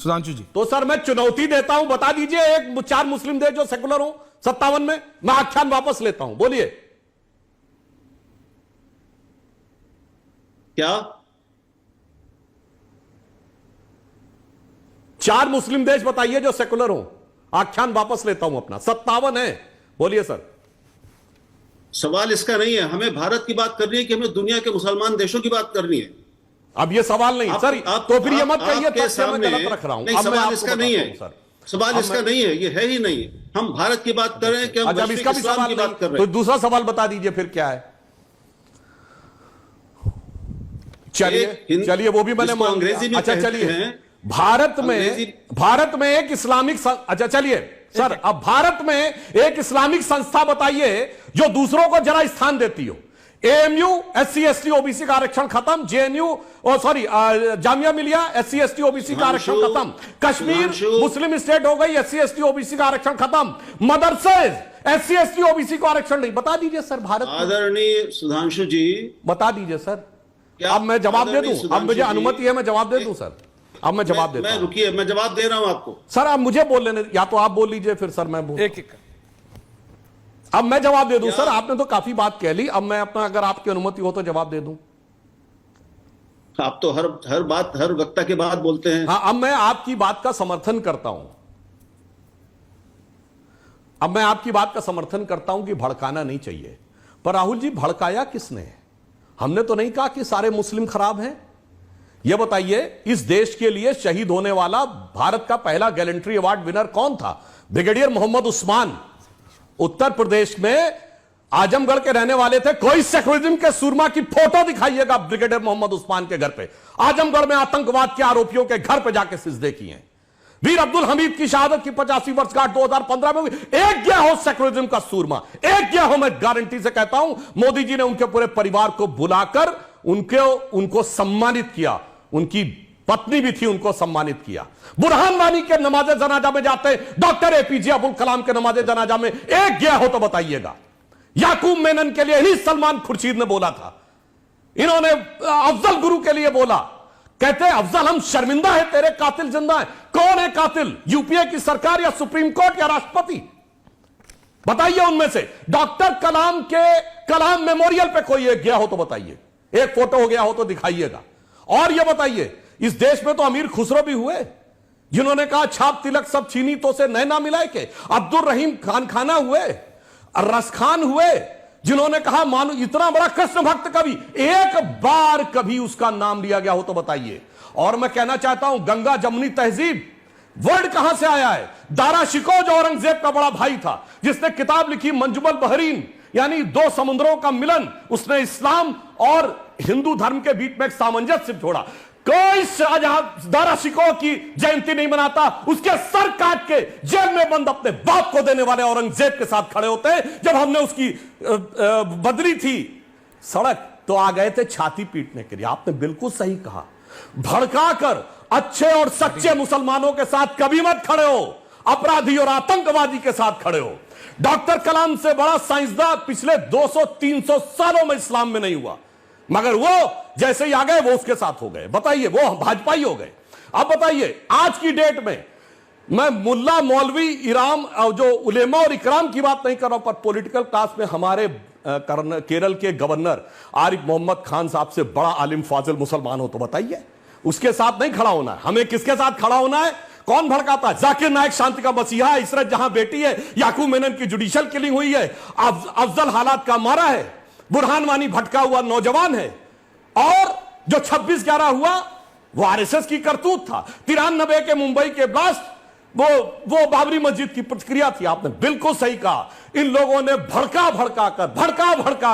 सुधांशु जी, तो सर मैं चुनौती देता हूं, बता दीजिए एक 4 मुस्लिम देश जो सेकुलर हो 57 में, मैं आख्यान वापस लेता हूं, बोलिए। क्या 4 मुस्लिम देश बताइए जो सेकुलर हो, आख्यान वापस लेता हूं अपना, 57 है, बोलिए सर। सवाल इसका नहीं है, हमें भारत की बात करनी है कि हमें दुनिया के मुसलमान देशों की बात करनी है। अब ये सवाल नहीं सर, तो फिर ये मत कहिए तथ्य मैं गलत रख रहा हूं। नहीं, सवाल इसका नहीं है सर, सवाल इसका नहीं है, ये है ही नहीं। हम भारत की बात कर रहे हैं कि हम अच्छा, इसका भी सवाल की बात कर रहे हैं, हैं। तो दूसरा सवाल बता दीजिए फिर क्या है। चलिए वो भी मैंने मान लिया। अंग्रेजी में अच्छा कहते चलिए, हैं भारत में एक इस्लामिक, अच्छा चलिए सर, अब भारत में एक इस्लामिक संस्था बताइए जो दूसरों को जरा स्थान देती हो। एएमयू SC ST OBC का आरक्षण खत्म, JNU sorry Jamia Millia SC ST OBC का आरक्षण खत्म, कश्मीर मुस्लिम स्टेट हो गई, SC ST OBC का आरक्षण खत्म, मदरसे SC ST OBC को आरक्षण नहीं। बता दीजिए सर, भारत आदरणीय सुधांशु जी बता दीजिए सर। अब मैं जवाब दे दूं, अब मुझे अनुमति है मैं जवाब दे दूं सर, अब मैं जवाब देता हूं। रुकिए, मैं जवाब दे रहा हूं आपको। सर आप मुझे बोल लेने, या तो आप बोल लीजिए फिर सर मैं बोल, एक अब मैं जवाब दे दूं सर, आपने तो काफी बात कह ली, अब मैं अपना, अगर आपकी अनुमति हो तो जवाब दे दूं। आप तो हर बात, हर वक्ता के बाद बोलते हैं। हाँ, अब मैं आपकी बात का समर्थन करता हूं, अब मैं आपकी बात का समर्थन करता हूं कि भड़काना नहीं चाहिए। पर राहुल जी, भड़काया किसने? हमने तो नहीं कहा कि सारे मुस्लिम खराब हैं। यह बताइए, इस देश के लिए शहीद होने वाला भारत का पहला गैलेंट्री अवार्ड विनर कौन था? ब्रिगेडियर मोहम्मद उस्मान, उत्तर प्रदेश में आजमगढ़ के रहने वाले थे। कोई सेक्युलरिज्म के सूरमा की फोटो दिखाइएगा ब्रिगेडियर मोहम्मद उस्मान के घर पे। आजमगढ़ में आतंकवाद के आरोपियों के घर पे जाके सिजदे किए हैं। वीर अब्दुल हमीद की शहादत की 85वीं वर्षगांठ 2015 में हुई। एक गया हो सेक्युलरिज्म का सूरमा, एक गया हो। मैं गारंटी से कहता हूं, मोदी जी ने उनके पूरे परिवार को बुलाकर उनको सम्मानित किया। उनकी पत्नी भी थी, उनको सम्मानित किया। बुरहान वानी के नमाजे जनाजा में जाते, डॉक्टर APJ अब्दुल कलाम के नमाजे जनाजा में एक गया हो तो बताइएगा। याकूब मेनन के लिए ही सलमान खुर्शीद ने बोला था, इन्होंने अफजल गुरु के लिए बोला, कहते अफजल हम शर्मिंदा है, तेरे कातिल जिंदा है। कौन है कातिल? यूपीए की सरकार या सुप्रीम कोर्ट या राष्ट्रपति? बताइए उनमें से। डॉक्टर कलाम के कलाम मेमोरियल पे कोई एक गया हो तो बताइए, एक फोटो हो गया हो तो दिखाइएगा। और यह बताइए, इस देश में तो अमीर खुसरो भी हुए, जिन्होंने कहा छाप तिलक सब छीनी तो से नैना मिलाए के। अब्दुल रहीम खान खाना हुए, रस खान हुए, जिन्होंने कहा मानो इतना बड़ा कृष्ण भक्त कवि, एक बार कभी उसका नाम लिया गया हो तो बताइए। और मैं कहना चाहता हूं, गंगा जमुनी तहजीब वर्ड कहां से आया है? दारा शिकोह जो औरंगजेब का बड़ा भाई था, जिसने किताब लिखी मंजुमल बहरीन, यानी 2 समुद्रों का मिलन। उसने इस्लाम और हिंदू धर्म के बीच में एक सामंजस्य छोड़ा। कोई शाहजहां दारा शिकोह की जयंती नहीं मनाता, उसके सर काट के जेल में बंद अपने बाप को देने वाले औरंगजेब के साथ खड़े होते हैं। जब हमने उसकी बदली थी सड़क, तो आ गए थे छाती पीटने के लिए। आपने बिल्कुल सही कहा, भड़काकर अच्छे और सच्चे मुसलमानों के साथ कभी मत खड़े हो, अपराधी और आतंकवादी के साथ खड़े हो। डॉक्टर कलाम से बड़ा साइंसदान पिछले 200-300 सालों में इस्लाम में नहीं हुआ, मगर वो जैसे ही आ गए वो उसके साथ हो गए। बताइए, वो भाजपा ही हो गए। अब बताइए, आज की डेट में मैं मुल्ला मौलवी इराम जो उलेमा और इकराम की बात नहीं कर रहा हूं, पर पॉलिटिकल क्लास में हमारे केरल के गवर्नर आरिफ मोहम्मद खान साहब से बड़ा आलिम फाजिल मुसलमान हो तो बताइए, उसके साथ नहीं खड़ा होना है। हमें किसके साथ खड़ा होना है? कौन भड़काता है? जाकिर नायक शांति का मसीहा है, इसरत जहां बेटी है, याकूब मेनन की जुडिशियल किलिंग हुई है, अफजल हालात का मारा है, बुरहान वानी भटका हुआ नौजवान है, और जो 26/11 हुआ वो RSS की करतूत था। 93 के मुंबई के ब्लास्ट, वो बाबरी मस्जिद की प्रतिक्रिया थी। आपने बिल्कुल सही कहा, इन लोगों ने भड़का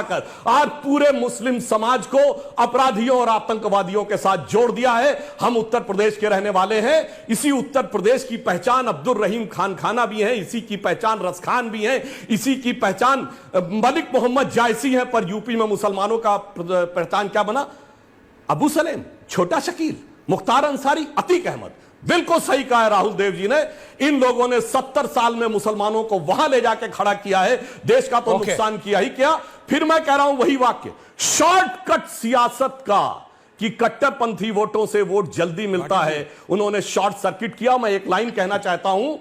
कर आज पूरे मुस्लिम समाज को अपराधियों और आतंकवादियों के साथ जोड़ दिया है। हम उत्तर प्रदेश के रहने वाले हैं, इसी उत्तर प्रदेश की पहचान अब्दुल रहीम खान खाना भी है, इसी की पहचान रस खान भी है, इसी की पहचान मलिक मोहम्मद जायसी है। पर यूपी में मुसलमानों का पहचान क्या बना? अबू सलेम, छोटा शकील, मुख्तार अंसारी, अतीक अहमद। बिल्कुल सही कहा है राहुल देव जी ने, इन लोगों ने 70 साल में मुसलमानों को वहां ले जाके खड़ा किया है, देश का तो नुकसान किया ही क्या। फिर मैं कह रहा हूं वही वाक्य, शॉर्टकट सियासत का कि कट्टरपंथी वोटों से वोट जल्दी मिलता है, उन्होंने शॉर्ट सर्किट किया। मैं एक लाइन कहना चाहता हूं,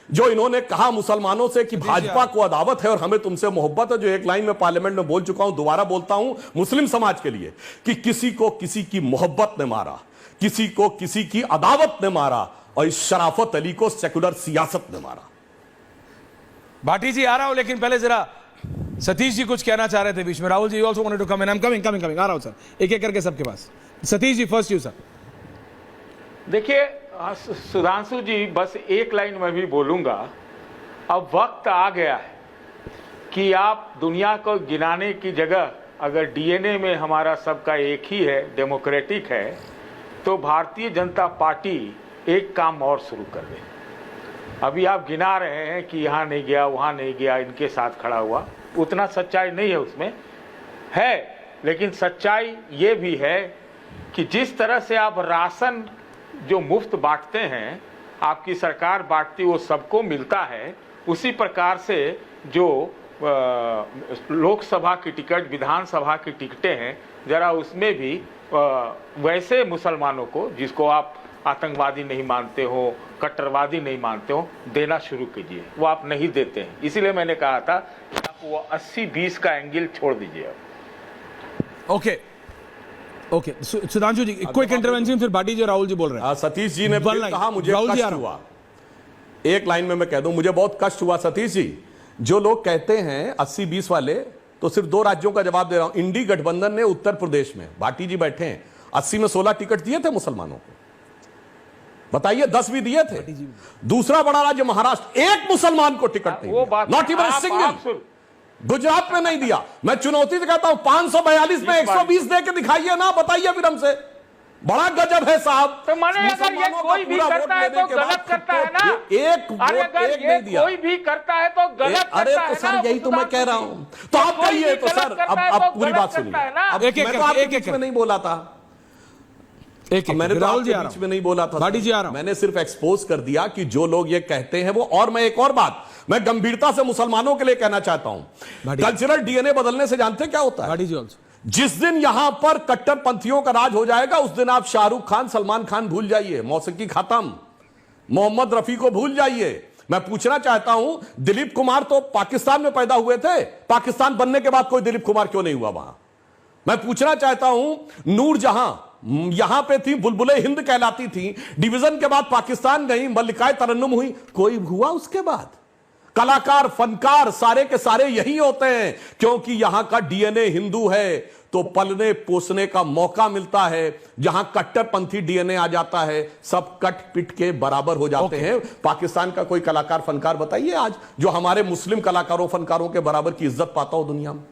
जो इन्होंने कहा मुसलमानों से कि भाजपा को अदावत है और हमें तुमसे मोहब्बत है, जो एक लाइन में पार्लियामेंट में बोल चुका हूं, दोबारा बोलता हूं मुस्लिम समाज के लिए कि किसी को किसी की मोहब्बत ने मारा, किसी को किसी की अदावत ने मारा, और इस शराफत अली को सेकुलर सियासत ने मारा। भाटी जी आ रहा हूं, लेकिन पहले जरा सतीश जी कुछ कहना चाह रहे थे बीच में। Rahul ji also wanted to come in. I am coming आ रहा हूं सर, एक एक करके सबके पास। Satish ji first you sir. देखिए सुधांशु जी, बस एक लाइन में भी बोलूंगा, अब वक्त आ गया है कि आप दुनिया को गिनाने की जगह अगर डीएनए में हमारा सबका एक ही है, डेमोक्रेटिक है, तो भारतीय जनता पार्टी एक काम और शुरू कर दे। अभी आप गिना रहे हैं कि यहाँ नहीं गया, वहाँ नहीं गया, इनके साथ खड़ा हुआ, उतना सच्चाई नहीं है उसमें है, लेकिन सच्चाई ये भी है कि जिस तरह से आप राशन जो मुफ्त बांटते हैं, आपकी सरकार बांटती, वो सबको मिलता है, उसी प्रकार से जो लोकसभा की टिकट, विधानसभा की टिकटें हैं, जरा उसमें भी वैसे मुसलमानों को जिसको आप आतंकवादी नहीं मानते हो, कट्टरवादी नहीं मानते हो, देना शुरू कीजिए। वो आप नहीं देते हैं, इसीलिए मैंने कहा था कि आप वो 80-20 का एंगल छोड़ दीजिए। ओके सुधांशु जी क्विक इंटरवेंशन, फिर भाटी जी और राहुल जी बोल रहे हैं। सतीश जी ने फिर कहा मुझे कष्ट हुआ, एक लाइन में मैं कह दूं, मुझे बहुत कष्ट हुआ सतीश जी। जो लोग कहते हैं 80-20 वाले, तो सिर्फ 2 राज्यों का जवाब दे रहा हूं। इंडी गठबंधन ने उत्तर प्रदेश में, भाटी जी बैठे हैं, 80 में 16 टिकट दिए थे मुसलमानों को, बताइए 10 भी दिए थे। दूसरा बड़ा राज्य महाराष्ट्र, एक मुसलमान को टिकट नहीं दिया, not even a single. Gujarat में नहीं दिया। मैं चुनौती से कहता हूं 542 में 120 दे के दिखाइए ना, बताइए फिर हमसे। बड़ा गजब है साहब। तो माने अगर ये कोई भी करता है तो गलत करता है ना, एक वोट नहीं दिया, कोई भी करता है तो गलत अरे तो सर यही तो मैं कह रहा हूं, तो आप कहिए तो सर। अब पूरी बात सुनिए, मैं तो आपके बीच में नहीं बोला था, मैंने तो आपके बीच में नहीं बोला था, भाटी जी आ रहा हूं। मैंने सिर्फ एक्सपोज कर दिया कि जो लोग ये कहते हैं वो। और मैं एक और बात मैं गंभीरता से मुसलमानों के लिए कहना चाहता हूं, कल्चरल डीएनए बदलने से जानते क्या होता है? भाटी जी ऑल्सो, जिस दिन यहां पर कट्टरपंथियों का राज हो जाएगा, उस दिन आप शाहरुख खान, सलमान खान भूल जाइए, मौसीकी खत्म, मोहम्मद रफी को भूल जाइए। मैं पूछना चाहता हूं, दिलीप कुमार तो पाकिस्तान में पैदा हुए थे, पाकिस्तान बनने के बाद कोई दिलीप कुमार क्यों नहीं हुआ वहां? मैं पूछना चाहता हूं, नूरजहां यहां पे थी, बुलबुले हिंद कहलाती थी, डिवीजन के बाद पाकिस्तान गई, मल्लिकाए तरन्नुम हुई, कोई हुआ उसके बाद? कलाकार, फनकार सारे के सारे यही होते हैं, क्योंकि यहां का डीएनए हिंदू है, तो पलने पोसने का मौका मिलता है। जहां कट्टरपंथी डीएनए आ जाता है, सब कट पिट के बराबर हो जाते हैं। पाकिस्तान का कोई कलाकार, फनकार बताइए आज, जो हमारे मुस्लिम कलाकारों, फनकारों के बराबर की इज्जत पाता हो दुनिया में।